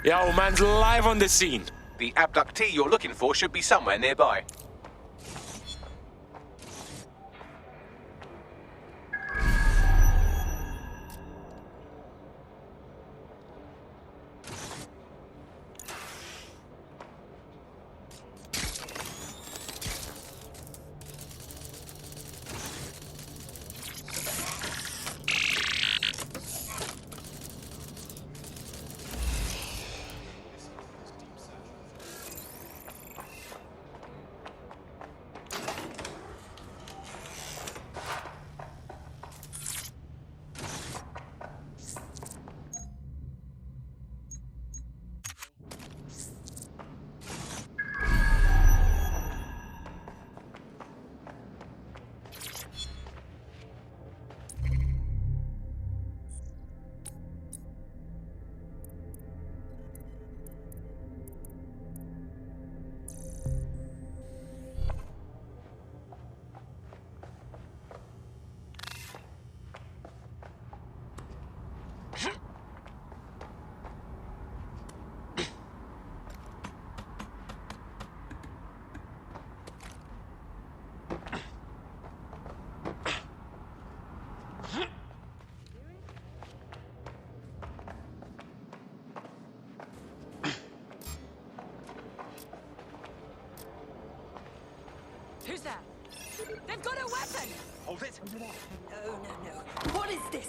Yeah, old man's live on the scene. The abductee you're looking for should be somewhere nearby. Who's that? They've got a weapon! Hold it. No. What is this?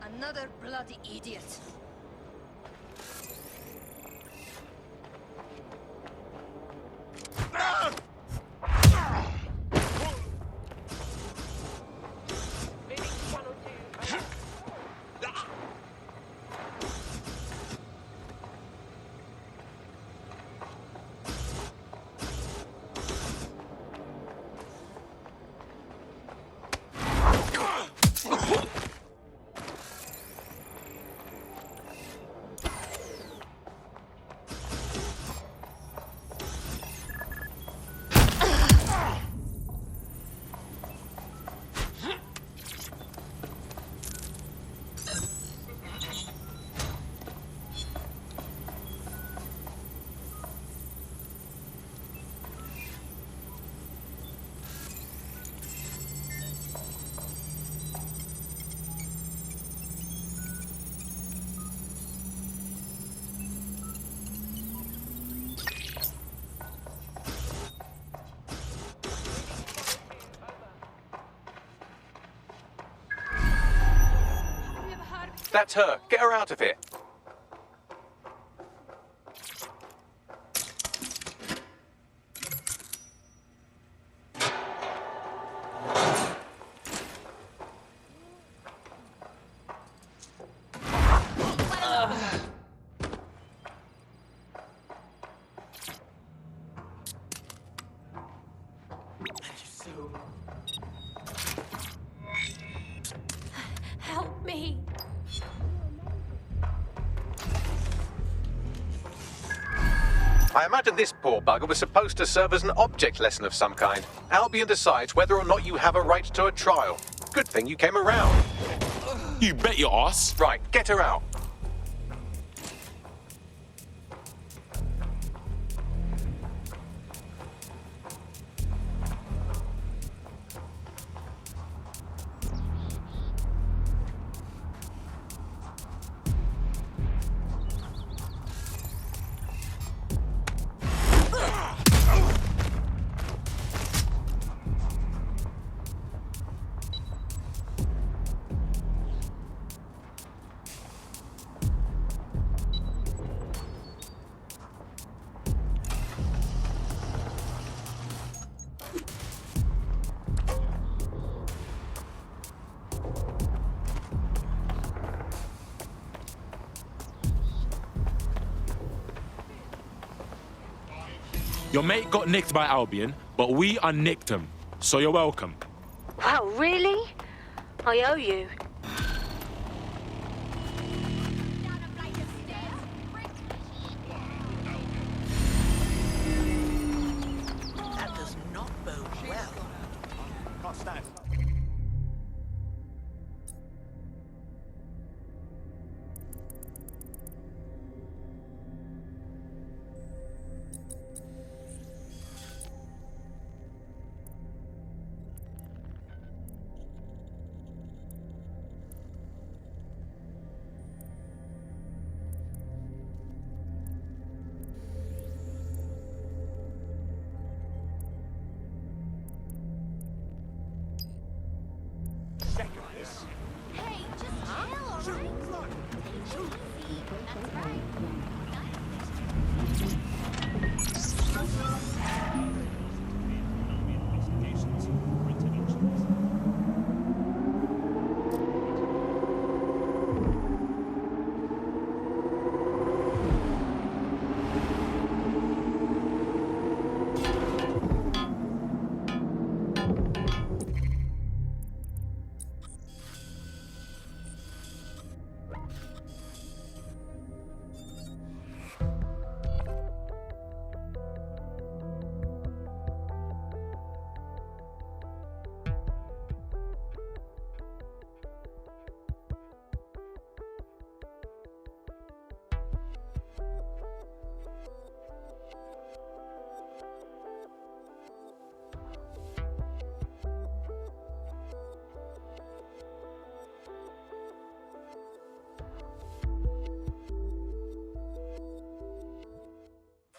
Another bloody idiot. That's her. Get her out of here. Help me. I imagine this poor bugger was supposed to serve as an object lesson of some kind. Albion decides whether or not you have a right to a trial. Good thing you came around. You bet your ass. Right, get her out. Your mate got nicked by Albion, but we unnicked him. So you're welcome. Wow, really? I owe you. That does not bode well. Can't stand.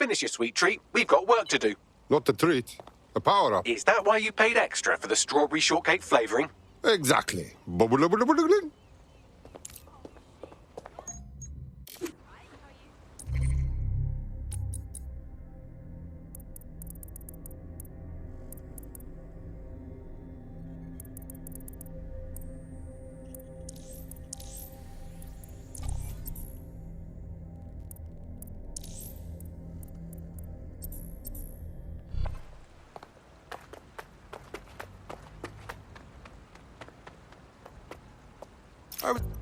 finish your sweet treat. We've got work to do. Not a treat. A power-up. Is that why you paid extra for the strawberry shortcake flavoring? Exactly.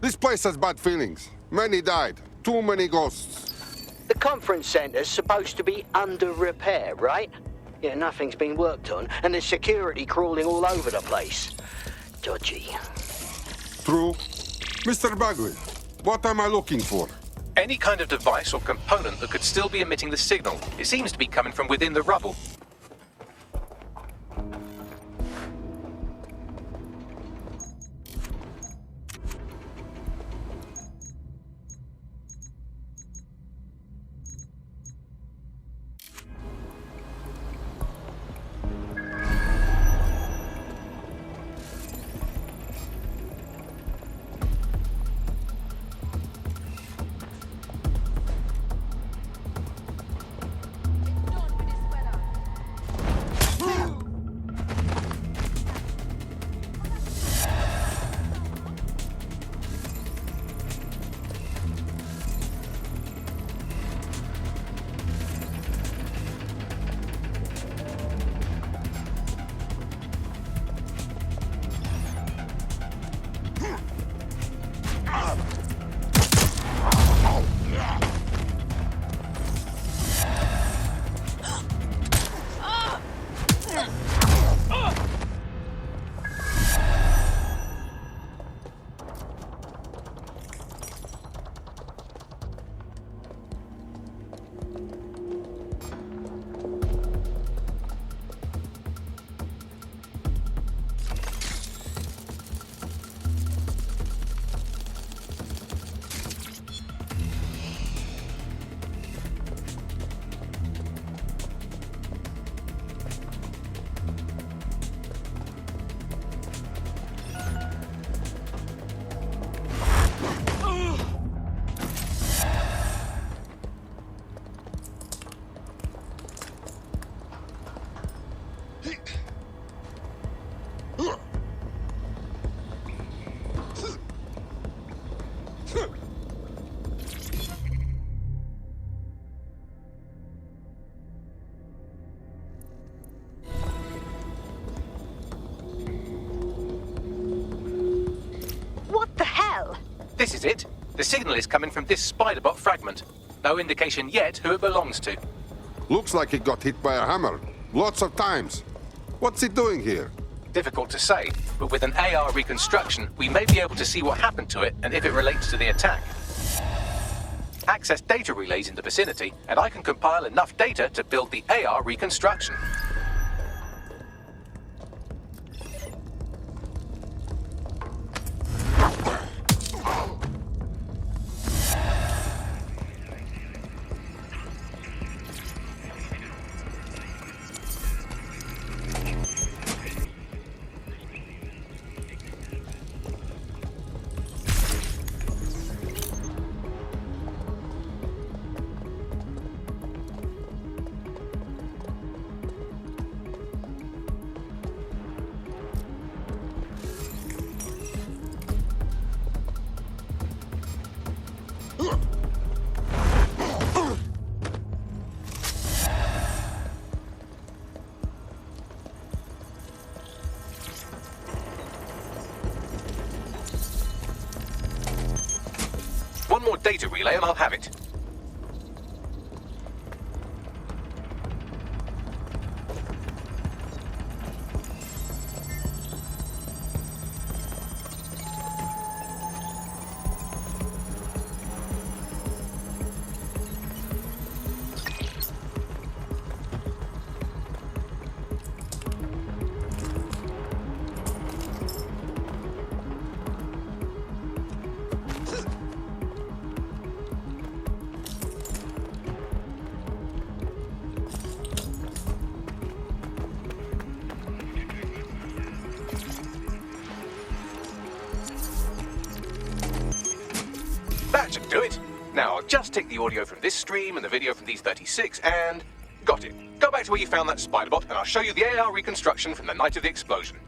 This place has bad feelings. Many died. Too many ghosts. The conference centre's supposed to be under repair, right? Yeah, nothing's been worked on, and there's security crawling all over the place. Dodgy. True. Mr. Bagley, what am I looking for? Any kind of device or component that could still be emitting the signal. It seems to be coming from within the rubble. This is it. The signal is coming from this spider-bot fragment. No indication yet who it belongs to. Looks like it got hit by a hammer. Lots of times. What's it doing here? Difficult to say, but with an AR reconstruction, we may be able to see what happened to it and if it relates to the attack. Access data relays in the vicinity, and I can compile enough data to build the AR reconstruction. One more data relay and I'll have it. That should do it. Now, I'll just take the audio from this stream and the video from these 36 and... Got it. Go back to where you found that spider bot and I'll show you the AR reconstruction from the night of the explosion.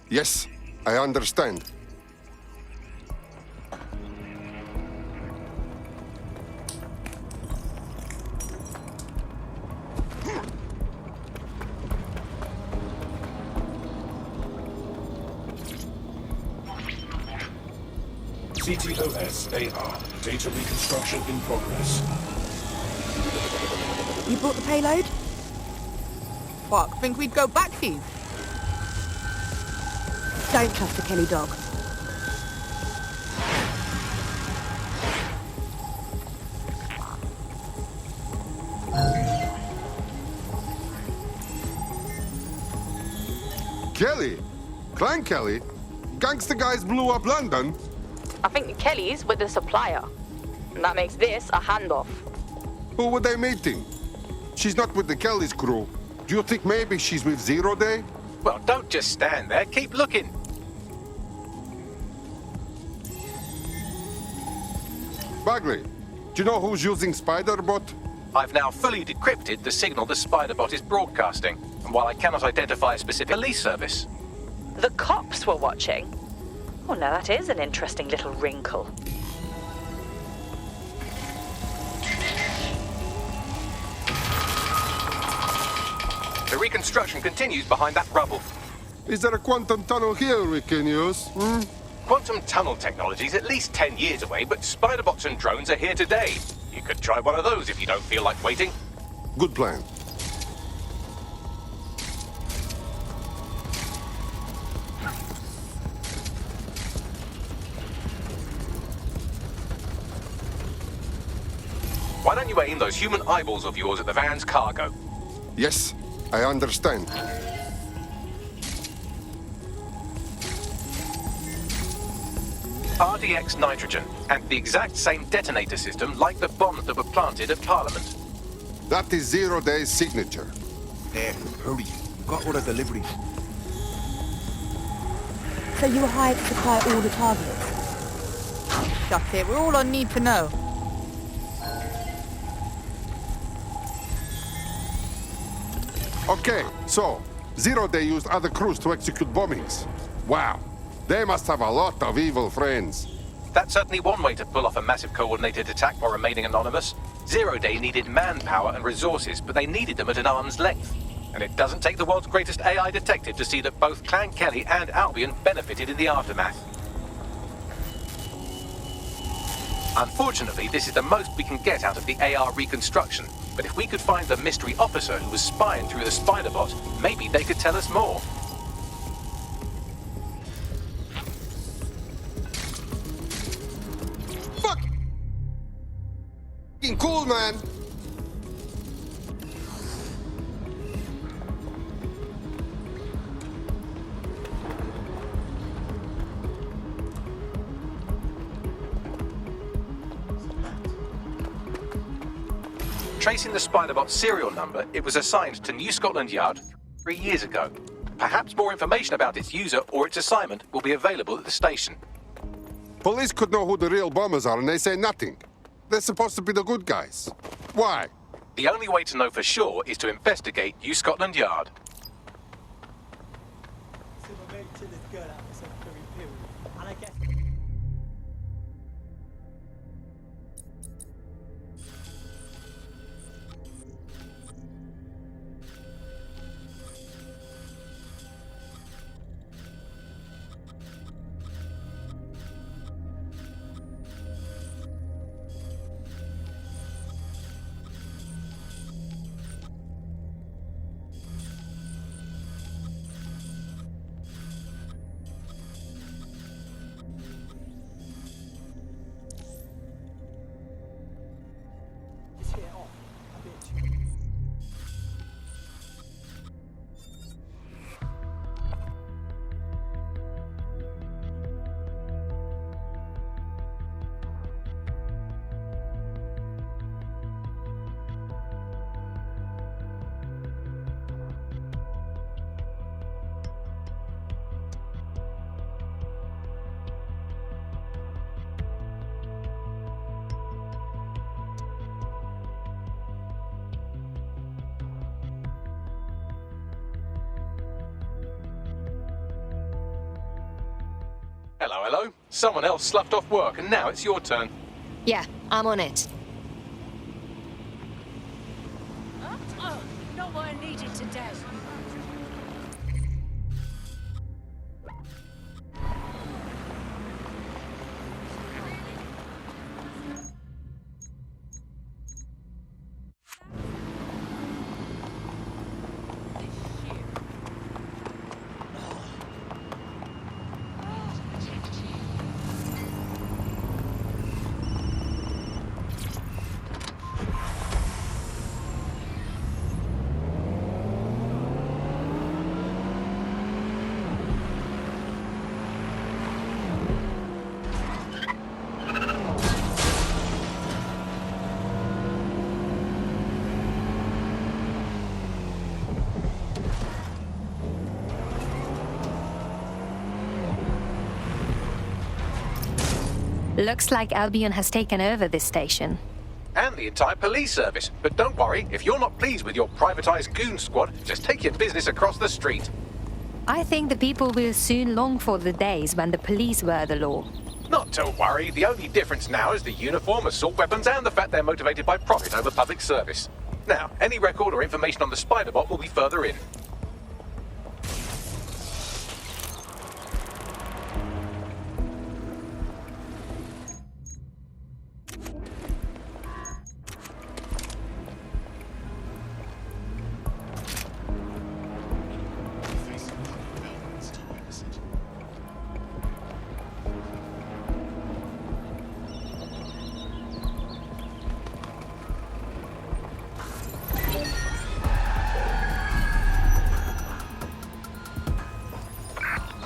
Yes, I understand. CTOS AR. Data reconstruction in progress. You brought the payload? Fuck, think we'd go back to you? Don't trust the Kelly dog. Kelly? Clan Kelly? Gangster guys blew up London? I think the Kellys were the supplier. And that makes this a handoff. Who were they meeting? She's not with the Kelly's crew. Do you think maybe she's with Zero Day? Well, don't just stand there. Keep looking. Bagley, do you know who's using Spider-Bot? I've now fully decrypted the signal the Spider-Bot is broadcasting. And while I cannot identify a specific police service... The cops were watching. Oh, now that is an interesting little wrinkle. The reconstruction continues behind that rubble. Is there a quantum tunnel here we can use? Quantum tunnel technology is at least 10 years away, but Spider-Bots and drones are here today. You could try one of those if you don't feel like waiting. Good plan. Why don't you aim those human eyeballs of yours at the van's cargo? Yes, I understand. RDX nitrogen, and the exact same detonator system like the bombs that were planted at Parliament. That is Zero Day's signature. There, hurry. Got all the deliveries. So you were hired to supply all the targets? That's it, we're all on need to know. Okay, so Zero Day used other crews to execute bombings. Wow, they must have a lot of evil friends. That's certainly one way to pull off a massive coordinated attack while remaining anonymous. Zero Day needed manpower and resources, but they needed them at an arm's length. And it doesn't take the world's greatest AI detective to see that both Clan Kelly and Albion benefited in the aftermath. Unfortunately, this is the most we can get out of the AR reconstruction. But if we could find the mystery officer who was spying through the Spider-Bot, maybe they could tell us more. Fucking cool, man! Tracing the Spider-Bot's serial number, it was assigned to New Scotland Yard 3 years ago. Perhaps more information about its user or its assignment will be available at the station. Police could know who the real bombers are and they say nothing. They're supposed to be the good guys. Why? The only way to know for sure is to investigate New Scotland Yard. Hello, hello. Someone else sloughed off work and now it's your turn. Yeah, I'm on it. Oh, not what I needed today. Looks like Albion has taken over this station. And the entire police service. But don't worry, if you're not pleased with your privatized goon squad, just take your business across the street. I think the people will soon long for the days when the police were the law. Not to worry, the only difference now is the uniform, assault weapons, and the fact they're motivated by profit over public service. Now, any record or information on the spider bot will be further in.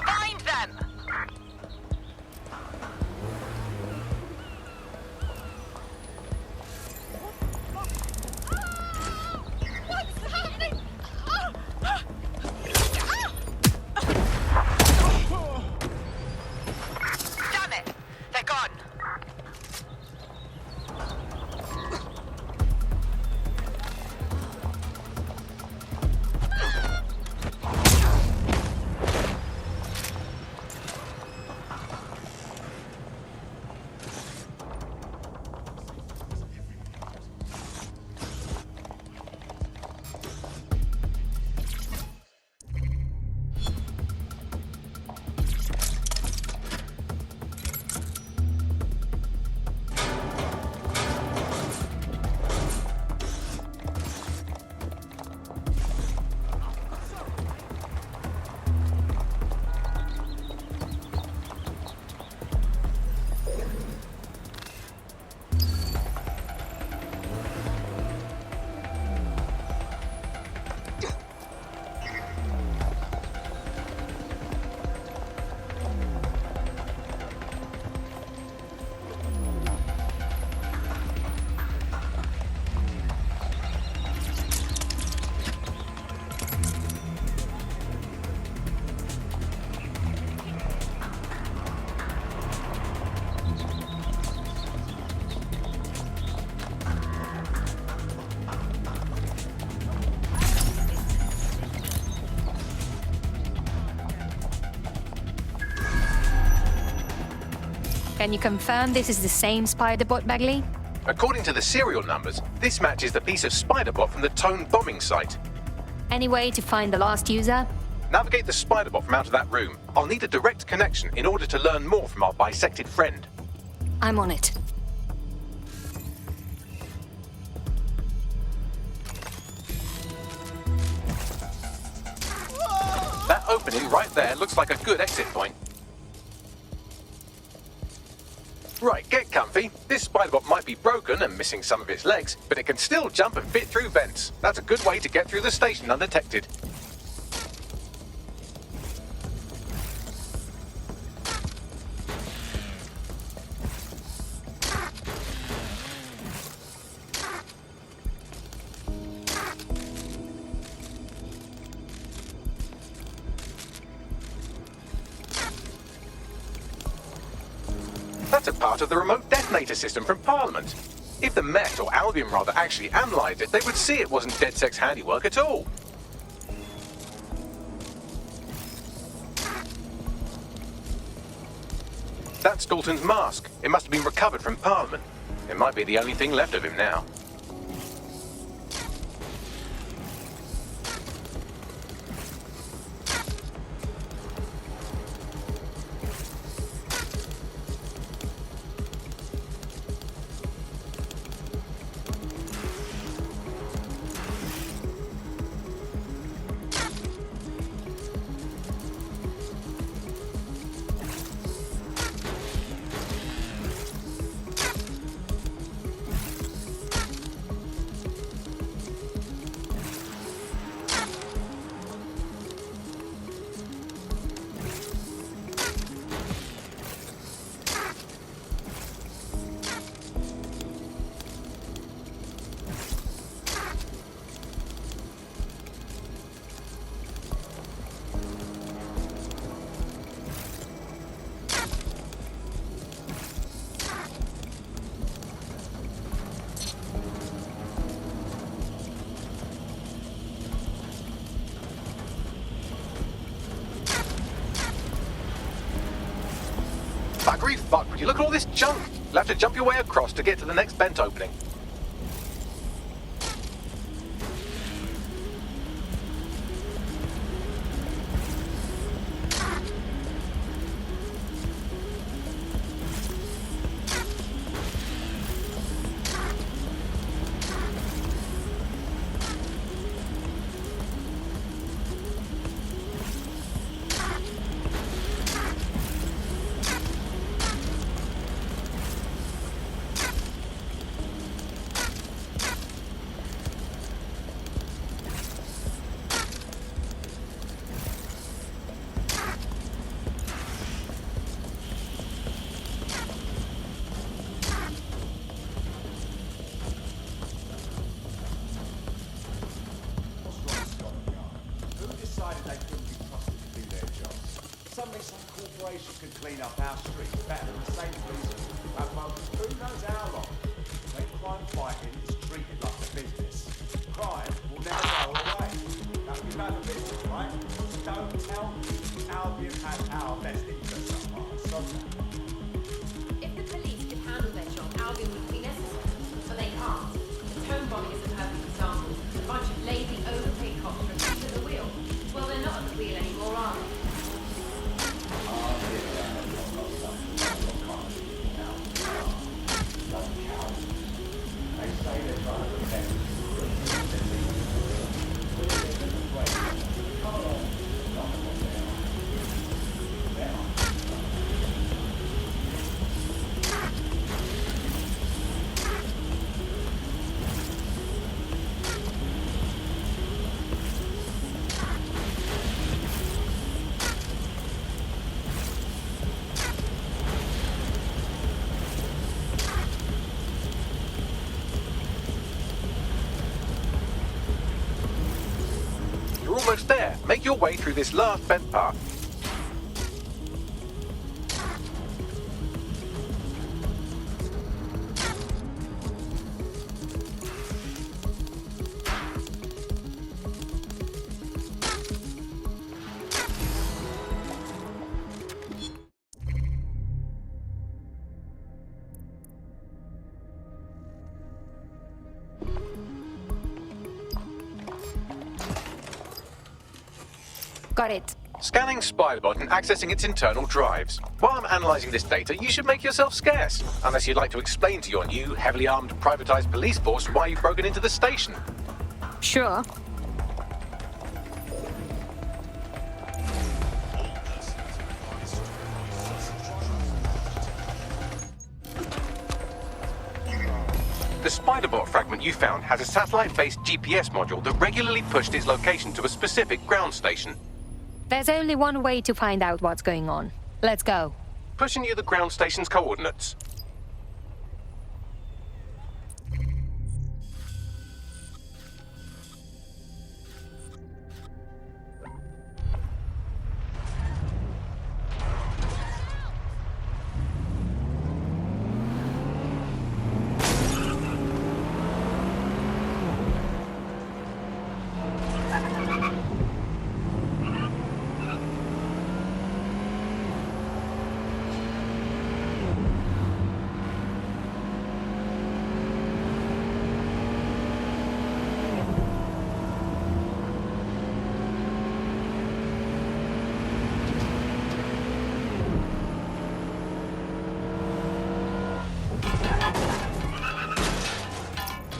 Find them! What's happening? Damn it! They're gone! Can you confirm this is the same spider bot, Bagley? According to the serial numbers, this matches the piece of spider bot from the Tone bombing site. Any way to find the last user? Navigate the spider bot from out of that room. I'll need a direct connection in order to learn more from our bisected friend. I'm on it. That opening right there looks like a good exit point. Right, get comfy. This spider bot might be broken and missing some of its legs, but it can still jump and fit through vents. That's a good way to get through the station undetected. That's a part of the remote detonator system from Parliament. If the Met, or Albion rather, actually analysed it, they would see it wasn't DedSec's handiwork at all. That's Dalton's mask. It must have been recovered from Parliament. It might be the only thing left of him now. Buggery fuck, would you look at all this junk? You'll have to jump your way across to get to the next vent opening. Suddenly some corporation could clean up our streets better than the same police who have most who knows how long. When crime fighting is treated like a business, crime will never go away. Now you know the business, right? Don't tell me Albion has our best interests at heart. Stop that. If the police could handle their job, Albion would be necessary, but they can't. The tone bombing is a perfect example. A bunch of lazy, overpaid cops retreat at the wheel. Well, they're not at the wheel anymore, are they? Almost there. Make your way through this last vent path. Got it. Scanning Spiderbot and accessing its internal drives. While I'm analysing this data, you should make yourself scarce. Unless you'd like to explain to your new, heavily armed, privatised police force why you've broken into the station. Sure. The Spiderbot fragment you found has a satellite-based GPS module that regularly pushed its location to a specific ground station. There's only one way to find out what's going on. Let's go. Pushing you the ground station's coordinates.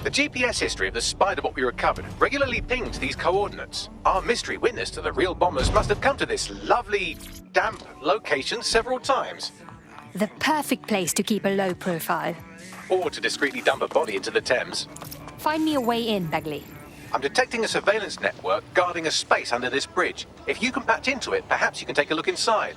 The GPS history of the spider bot we recovered regularly pinged these coordinates. Our mystery witness to the real bombers must have come to this lovely, damp location several times. The perfect place to keep a low profile. Or to discreetly dump a body into the Thames. Find me a way in, Bagley. I'm detecting a surveillance network guarding a space under this bridge. If you can patch into it, perhaps you can take a look inside.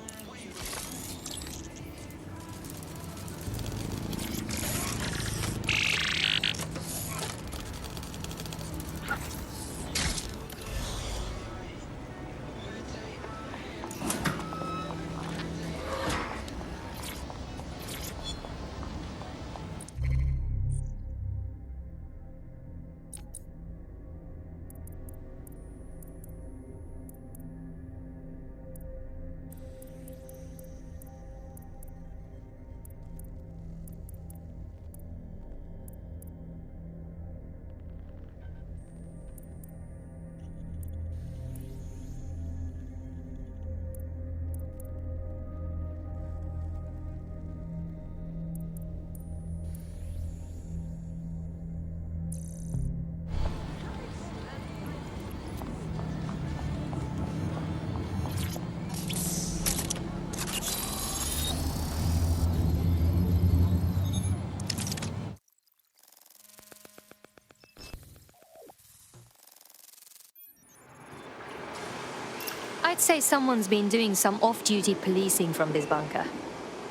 I'd say someone's been doing some off-duty policing from this bunker.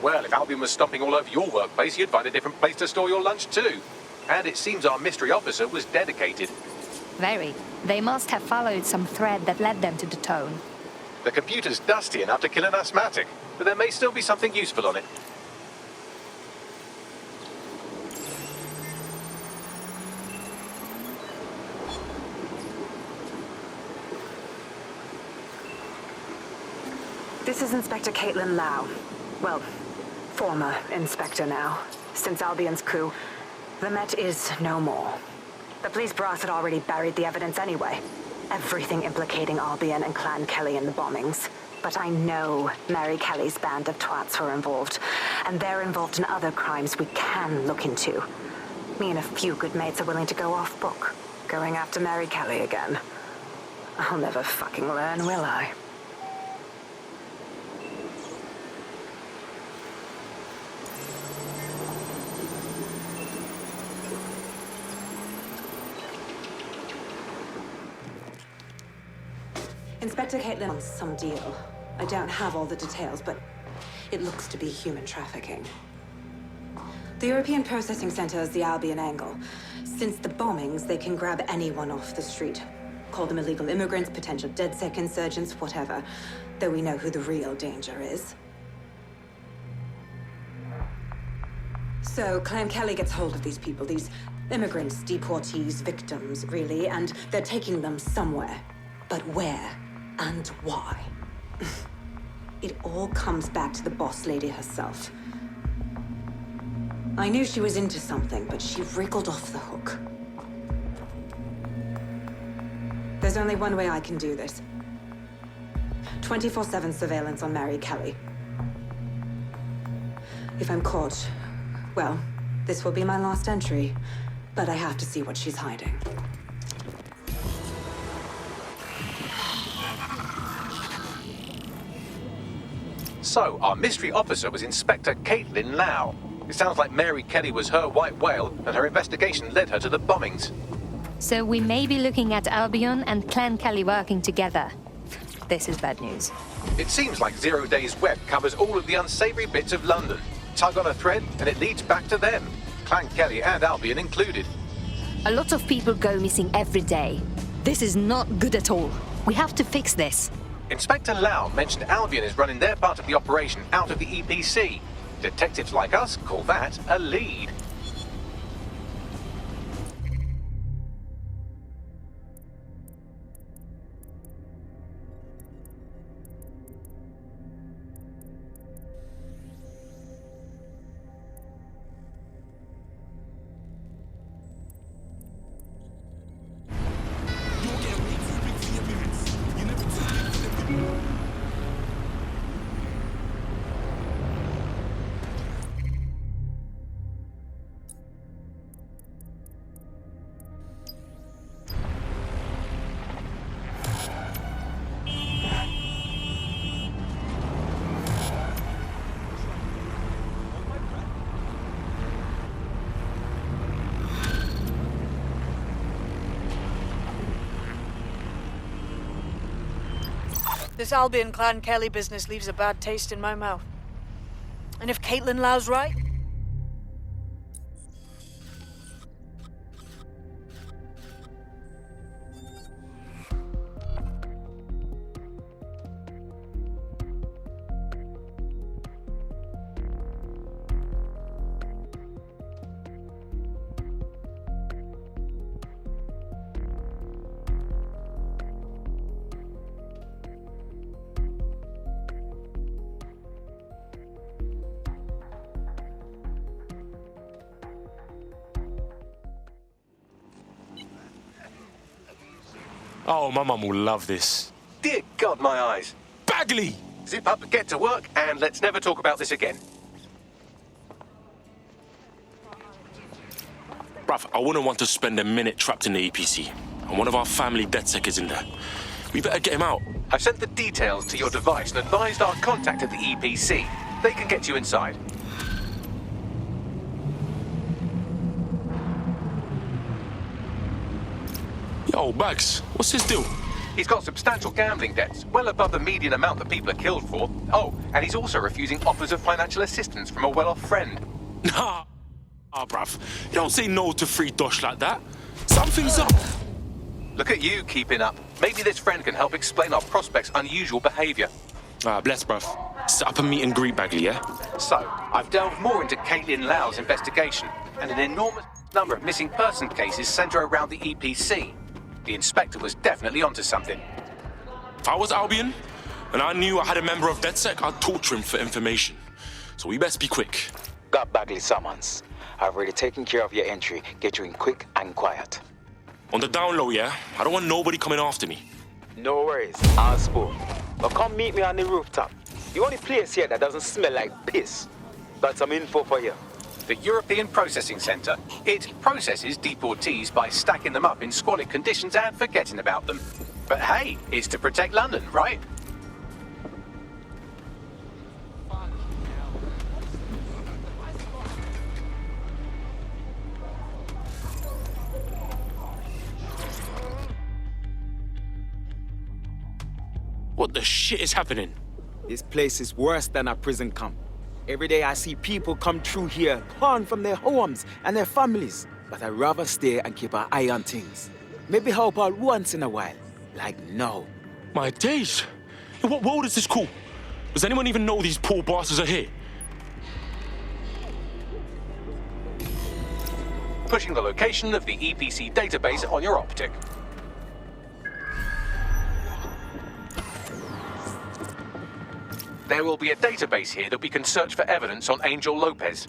Well, if Albion was stomping all over your workplace, you'd find a different place to store your lunch too. And it seems our mystery officer was dedicated. Very. They must have followed some thread that led them to the tone. The computer's dusty enough to kill an asthmatic, but there may still be something useful on it. This is Inspector Caitlin Lau. Well, former inspector now. Since Albion's coup, the Met is no more. The police brass had already buried the evidence anyway. Everything implicating Albion and Clan Kelly in the bombings. But I know Mary Kelly's band of twats were involved, and they're involved in other crimes we can look into. Me and a few good mates are willing to go off book, going after Mary Kelly again. I'll never fucking learn, will I? Inspector Caitlin wants some deal. I don't have all the details, but it looks to be human trafficking. The European Processing Center is the Albion angle. Since the bombings, they can grab anyone off the street. Call them illegal immigrants, potential DedSec insurgents, whatever. Though we know who the real danger is. So, Clan Kelly gets hold of these people, these immigrants, deportees, victims, really, and they're taking them somewhere. But where? And why? It all comes back to the boss lady herself. I knew she was into something, but she wriggled off the hook. There's only one way I can do this. 24/7 surveillance on Mary Kelly. If I'm caught, well, this will be my last entry. But I have to see what she's hiding. So, our mystery officer was Inspector Caitlin Lau. It sounds like Mary Kelly was her white whale, and her investigation led her to the bombings. So we may be looking at Albion and Clan Kelly working together. This is bad news. It seems like 0 Days Web covers all of the unsavory bits of London. Tug on a thread, and it leads back to them. Clan Kelly and Albion included. A lot of people go missing every day. This is not good at all. We have to fix this. Inspector Lau mentioned Albion is running their part of the operation out of the EPC. Detectives like us call that a lead. This Albion Clan Kelly business leaves a bad taste in my mouth. And if Caitlin Lau's right, Oh, my mum will love this. Dear God, my eyes. Bagley! Zip up, get to work, and let's never talk about this again. Bruv, I wouldn't want to spend a minute trapped in the EPC. And one of our family DedSec is in there. We better get him out. I've sent the details to your device and advised our contact at the EPC. They can get you inside. Yo, Bags, what's his deal? He's got substantial gambling debts, well above the median amount that people are killed for. Oh, and he's also refusing offers of financial assistance from a well-off friend. Nah, bruv. You don't say no to free dosh like that. Something's up. Look at you keeping up. Maybe this friend can help explain our prospect's unusual behavior. Bless, bruv. Set up a meet and greet, Bagley, yeah? So, I've delved more into Caitlin Lau's investigation, and an enormous number of missing person cases centre around the EPC. The inspector was definitely onto something. If I was Albion, and I knew I had a member of DedSec, I'd torture him for information. So we best be quick. Got Bagley summons. I've already taken care of your entry. Get you in quick and quiet. On the down low, yeah? I don't want nobody coming after me. No worries, I'll spoon. But come meet me on the rooftop. The only place here that doesn't smell like piss. Got some info for you. The European Processing Centre. It processes deportees by stacking them up in squalid conditions and forgetting about them. But hey, it's to protect London, right? What the shit is happening? This place is worse than a prison camp. Every day I see people come through here, torn from their homes and their families. But I'd rather stay and keep an eye on things. Maybe help out once in a while, like now. My days! In what world is this cool? Does anyone even know these poor bastards are here? Pushing the location of the EPC database on your optic. There will be a database here that we can search for evidence on Angel Lopez.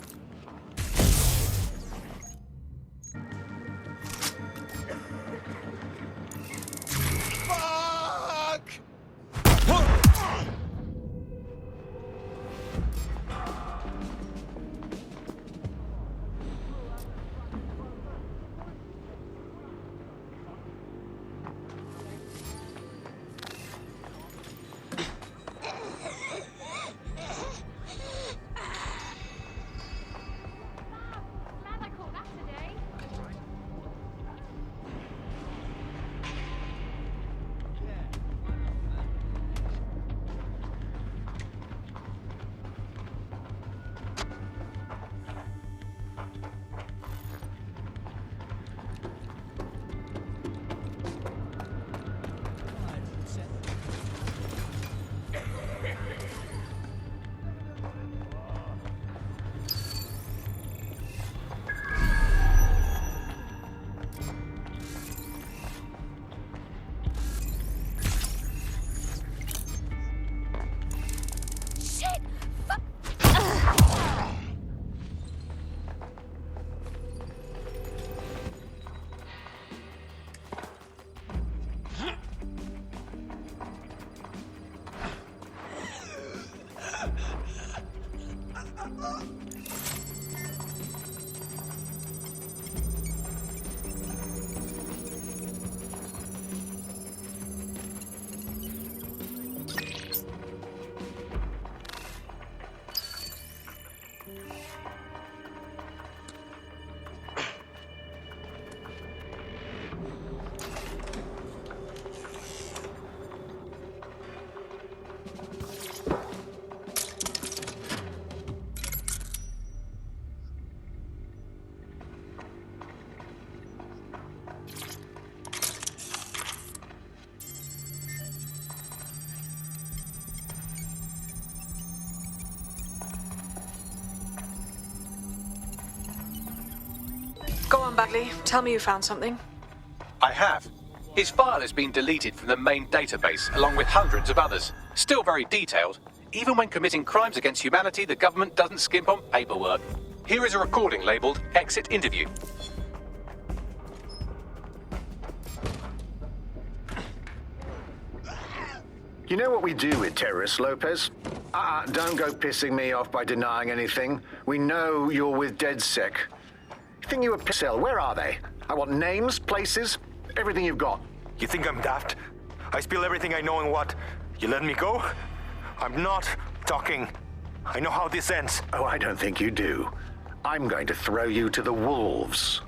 Go on, Bagley. Tell me you found something. I have. His file has been deleted from the main database, along with hundreds of others. Still very detailed. Even when committing crimes against humanity, the government doesn't skimp on paperwork. Here is a recording labeled Exit Interview. You know what we do with terrorists, Lopez? Don't go pissing me off by denying anything. We know you're with DedSec. You think you were Pixel? Where are they? I want names, places, everything you've got. You think I'm daft? I spill everything I know and what? You let me go? I'm not talking. I know how this ends. Oh, I don't think you do. I'm going to throw you to the wolves.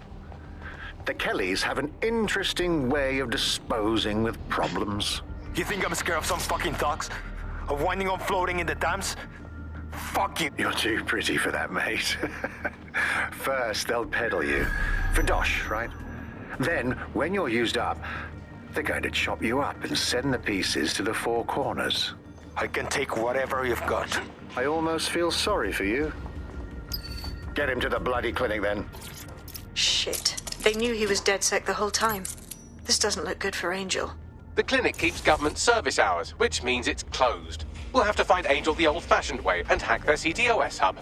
The Kellys have an interesting way of disposing with problems. You think I'm scared of some fucking thugs? Of winding up floating in the Thames? Fuck you. You're too pretty for that, mate. First, they'll peddle you. For dosh, right? Then, when you're used up, they're going to chop you up and send the pieces to the Four Corners. I can take whatever you've got. I almost feel sorry for you. Get him to the bloody clinic, then. Shit. They knew he was DedSec the whole time. This doesn't look good for Angel. The clinic keeps government service hours, which means it's closed. We'll have to find Angel the old-fashioned way and hack their CTOS hub.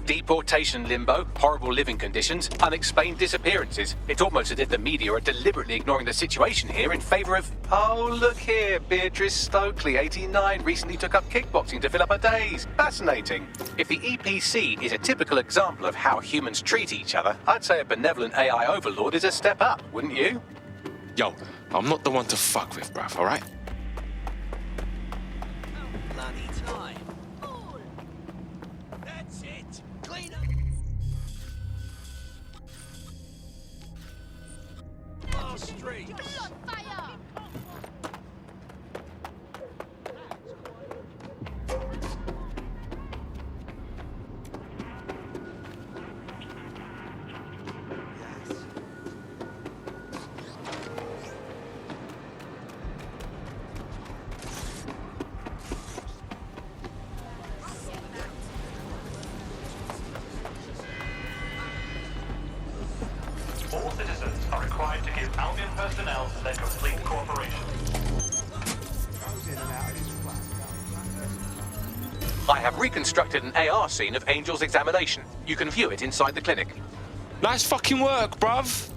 Deportation limbo, horrible living conditions, unexplained disappearances. It's almost as if the media are deliberately ignoring the situation here in favor of... Oh, look here, Beatrice Stokely, 89, recently took up kickboxing to fill up her days. Fascinating. If the EPC is a typical example of how humans treat each other, I'd say a benevolent AI overlord is a step up, wouldn't you? Yo, I'm not the one to fuck with, bruv, alright? Bloody time. That's it. Clean up. Our street. All citizens are required to give Albion personnel their complete cooperation. I have reconstructed an AR scene of Angel's examination. You can view it inside the clinic. Nice fucking work, bruv.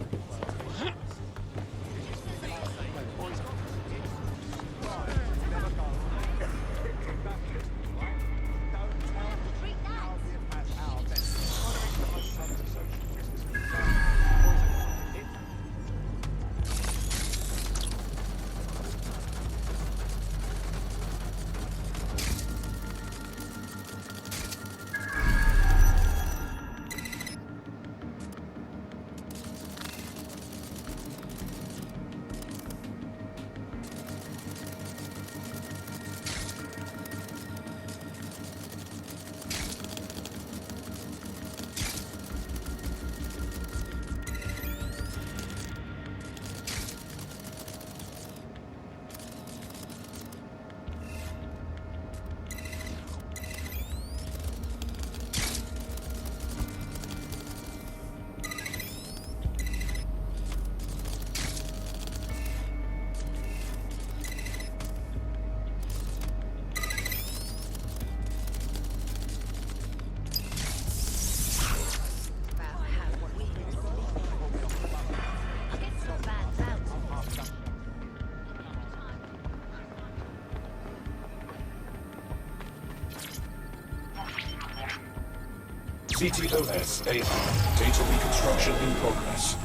CTOS AR. Data reconstruction in progress.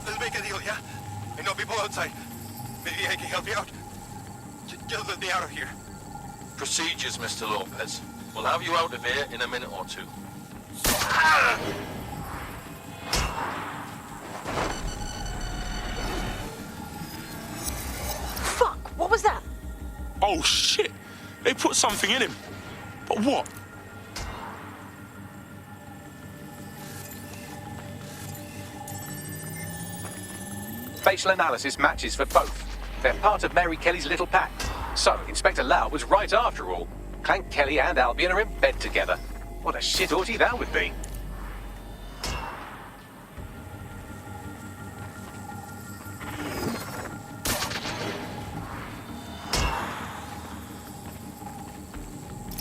Let's make a deal, yeah? I know people outside. Maybe I can help you out. Just let me out of here. Procedures, Mr. Lopez. We'll have you out of here in a minute or two. Oh, shit. They put something in him. But what? Facial analysis matches for both. They're part of Mary Kelly's little pack. So, Inspector Lau was right after all. Clank Kelly and Albion are in bed together. What a shit orgy that would be.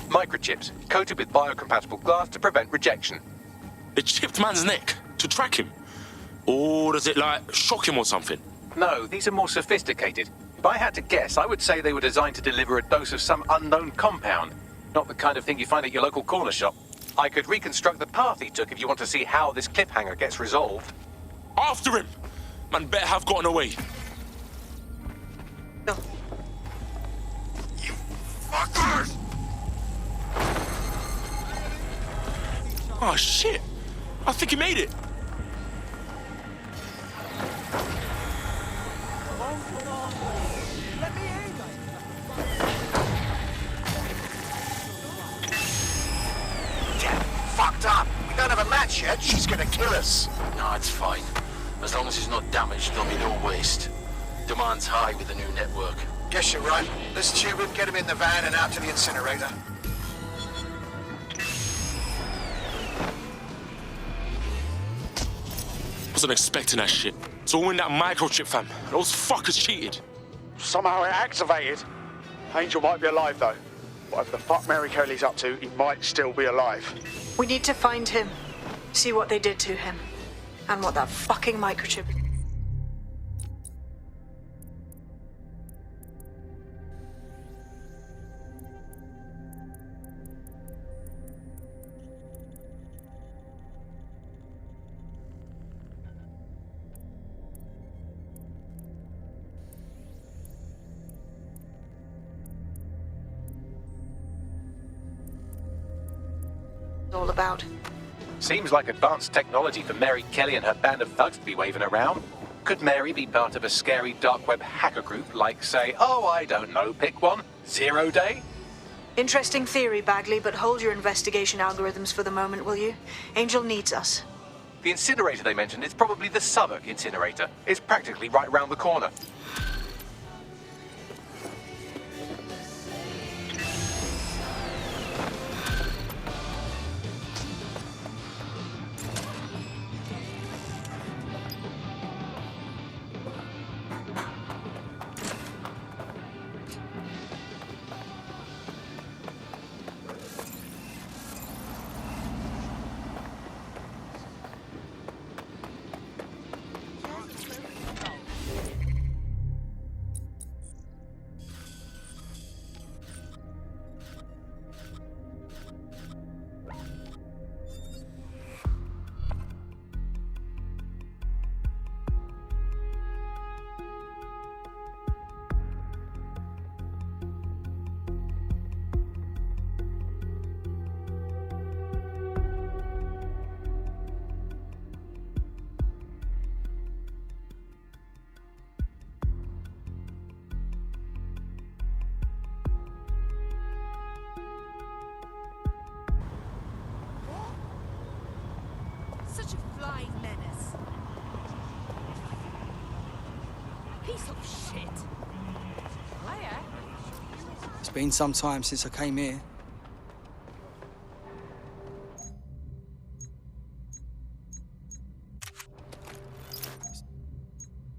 Microchips, coated with biocompatible glass to prevent rejection. It chipped man's neck to track him? Or does it, like, shock him or something? No, these are more sophisticated. If I had to guess, I would say they were designed to deliver a dose of some unknown compound. Not the kind of thing you find at your local corner shop. I could reconstruct the path he took if you want to see how this cliffhanger gets resolved. After him! Man better have gotten away. No. You fuckers! Oh, shit. I think he made it. Fucked up. We don't have a match yet. She's gonna kill us. No, it's fine. As long as he's not damaged, there'll be no waste. Demand's high with the new network. Guess you're right. Let's tube him, get him in the van and out to the incinerator. Wasn't expecting that shit. It's all in that microchip, fam. Those fuckers cheated. Somehow it activated. Angel might be alive, though. Whatever the fuck Mary Kelly's up to, he might still be alive. We need to find him, see what they did to him, and what that fucking microchip. All about. Seems like advanced technology for Mary Kelly and her band of thugs to be waving around. Could Mary be part of a scary dark web hacker group like, say, oh, I don't know, pick one, 0 Day? Interesting theory, Bagley, but hold your investigation algorithms for the moment, will you? Angel needs us. The incinerator they mentioned is probably the Southwark incinerator. It's practically right round the corner. Such a flying menace. Piece of shit. Where? It's been some time since I came here.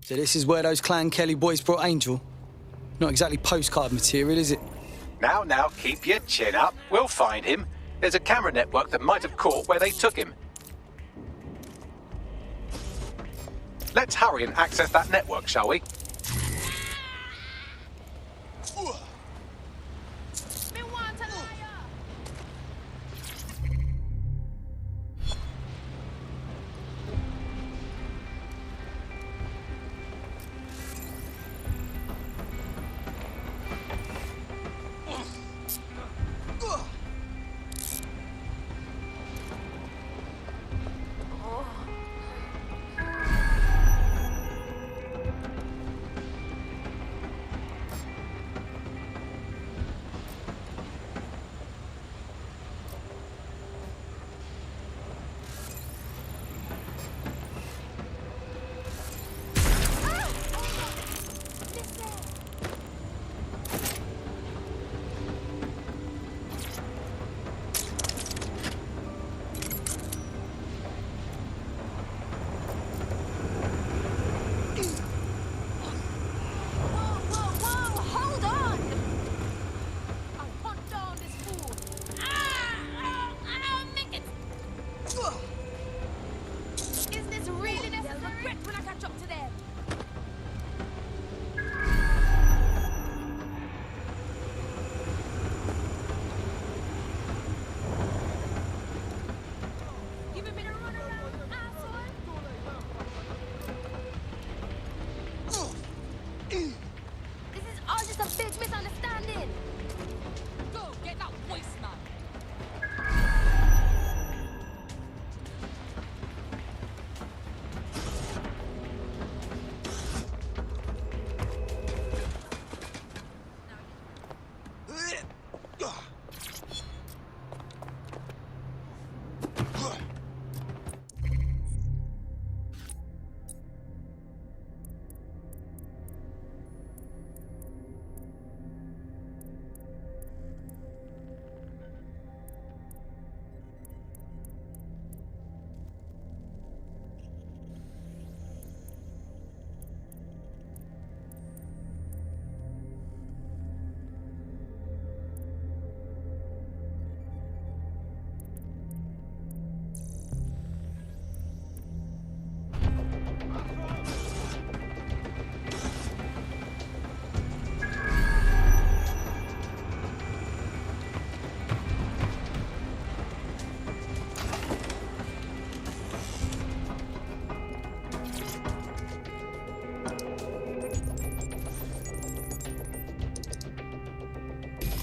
So this is where those Clan Kelly boys brought Angel? Not exactly postcard material, is it? Now, keep your chin up. We'll find him. There's a camera network that might have caught where they took him. Let's hurry and access that network, shall we? Big misunderstanding. Go, get that waste man.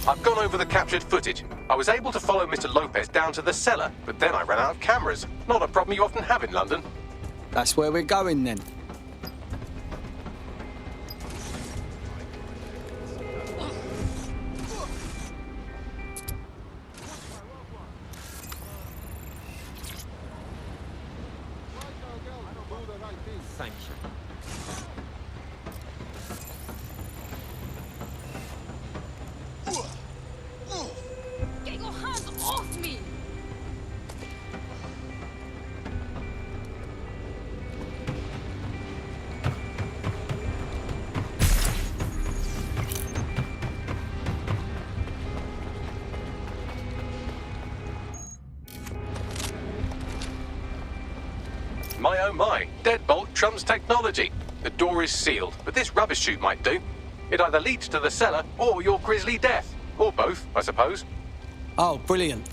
I've gone over the captured footage. I was able to follow Mr. Lopez down to the cellar, but then I ran out of cameras. Not a problem you often have in London. That's where we're going then. Thank you. Get your hands off me! My oh my, deadbolt trumps technology. The door is sealed, but this rubbish chute might do. It either leads to the cellar or your grisly death. Or both, I suppose. Oh, brilliant.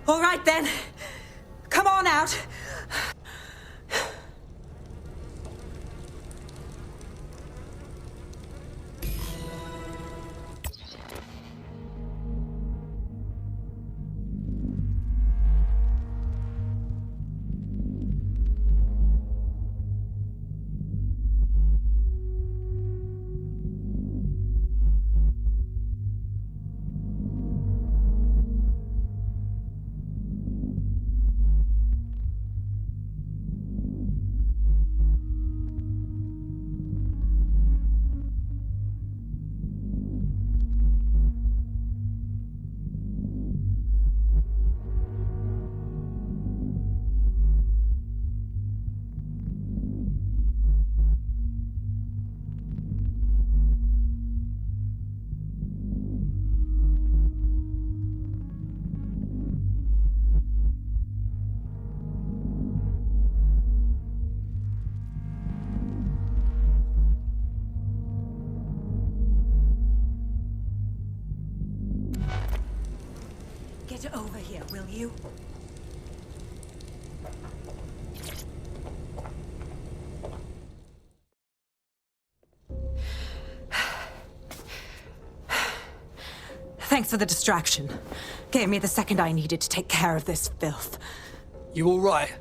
All right then. Come on out. Get over here, will you? Thanks for the distraction. Gave me the second I needed to take care of this filth. You all right?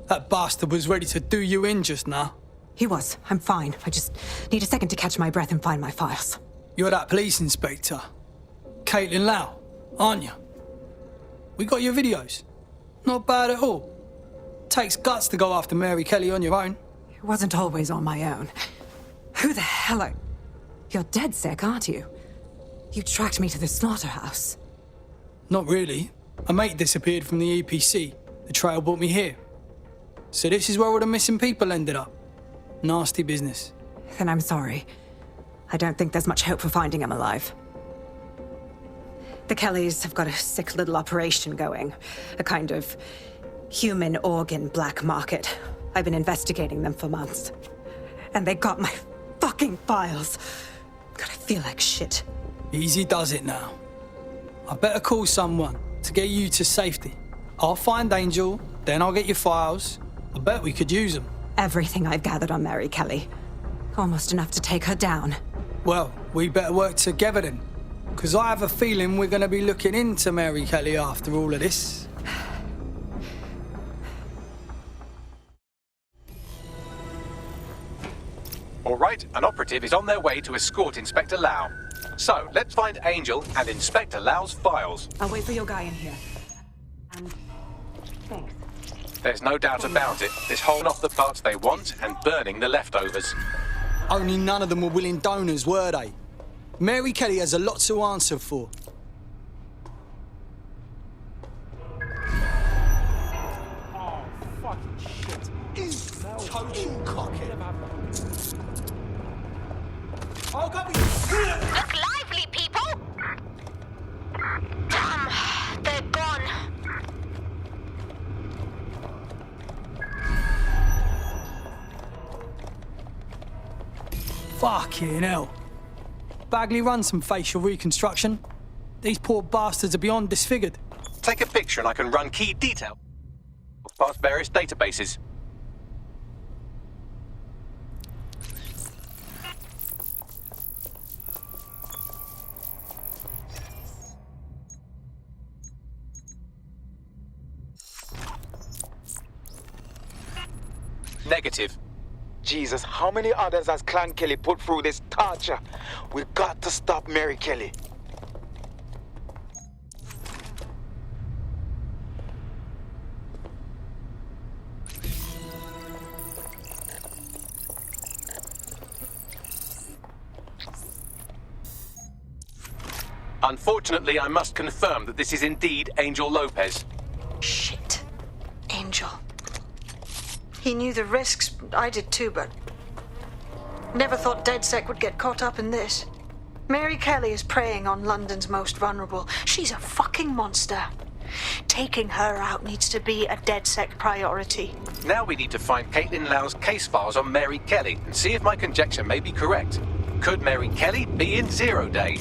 That bastard was ready to do you in just now. He was. I'm fine. I just need a second to catch my breath and find my files. You're that police inspector, Caitlin Lau, aren't you? We got your videos. Not bad at all. Takes guts to go after Mary Kelly on your own. It wasn't always on my own. Who the hell are... You're dead sick, aren't you? You tracked me to the slaughterhouse. Not really. A mate disappeared from the EPC. The trail brought me here. So this is where all the missing people ended up. Nasty business. Then I'm sorry. I don't think there's much hope for finding him alive. The Kellys have got a sick little operation going. A kind of human organ black market. I've been investigating them for months. And they got my fucking files. God, I feel like shit. Easy does it now. I better call someone to get you to safety. I'll find Angel, then I'll get your files. I bet we could use them. Everything I've gathered on Mary Kelly. Almost enough to take her down. Well, we better work together then. Because I have a feeling we're going to be looking into Mary Kelly after all of this. All right, an operative is on their way to escort Inspector Lau. So, let's find Angel and Inspector Lau's files. I'll wait for your guy in here. And thanks. There's no doubt about it. It's holding off the parts they want and burning the leftovers. Only none of them were willing donors, were they? Mary Kelly has a lot to answer for. Oh, fucking shit. Total cockhead. Oh, got me. Look lively, people! Damn, they're gone. Fucking hell. Bagley run some facial reconstruction. These poor bastards are beyond disfigured. Take a picture and I can run key detail past various databases. Negative. Jesus, how many others has Clan Kelly put through this torture? We've got to stop Mary Kelly. Unfortunately, I must confirm that this is indeed Angel Lopez. Shit. Angel. He knew the risks. I did too, but never thought DedSec would get caught up in this. Mary Kelly is preying on London's most vulnerable. She's a fucking monster. Taking her out needs to be a DedSec priority. Now we need to find Caitlin Lau's case files on Mary Kelly and see if my conjecture may be correct. Could Mary Kelly be in 0 Day?